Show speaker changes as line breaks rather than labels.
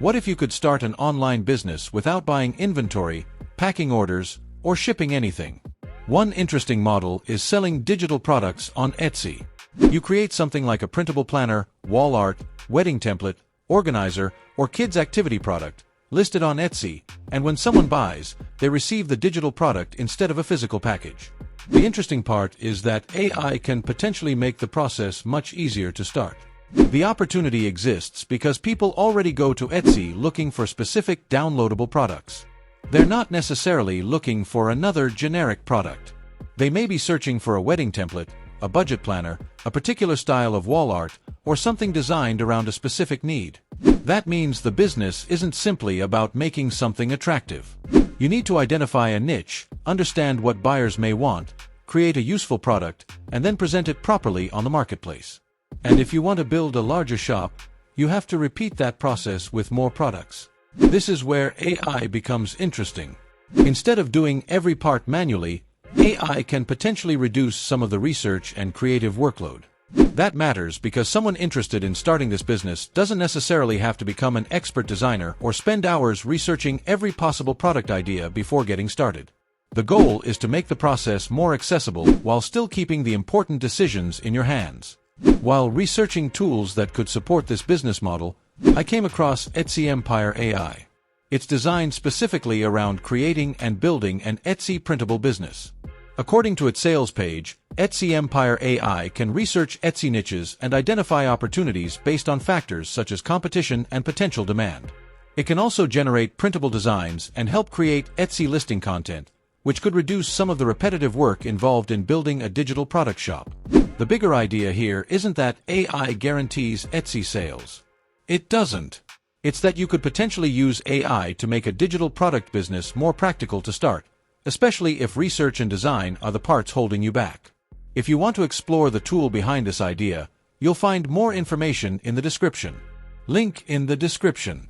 What if you could start an online business without buying inventory, packing orders, or shipping anything? One interesting model is selling digital products on Etsy. You create something like a printable planner, wall art, wedding template, organizer, or kids' activity product, list it on Etsy, and when someone buys, they receive the digital product instead of a physical package. The interesting part is that AI can potentially make the process much easier to start. The opportunity exists because people already go to Etsy looking for specific downloadable products. They're not necessarily looking for another generic product. They may be searching for a wedding template, a budget planner, a particular style of wall art, or something designed around a specific need. That means the business isn't simply about making something attractive. You need to identify a niche, understand what buyers may want, create a useful product, and then present it properly on the marketplace. And if you want to build a larger shop, you have to repeat that process with more products. This is where AI becomes interesting. Instead of doing every part manually, AI can potentially reduce some of the research and creative workload. That matters because someone interested in starting this business doesn't necessarily have to become an expert designer or spend hours researching every possible product idea before getting started. The goal is to make the process more accessible while still keeping the important decisions in your hands. While researching tools that could support this business model, I came across EtsyEmpire AI. It's designed specifically around creating and building an Etsy printable business. According to its sales page, EtsyEmpire AI can research Etsy niches and identify opportunities based on factors such as competition and potential demand. It can also generate printable designs and help create Etsy listing content, which could reduce some of the repetitive work involved in building a digital product shop. The bigger idea here isn't that AI guarantees Etsy sales. It doesn't. It's that you could potentially use AI to make a digital product business more practical to start, especially if research and design are the parts holding you back. If you want to explore the tool behind this idea, you'll find more information in the description. Link in the description.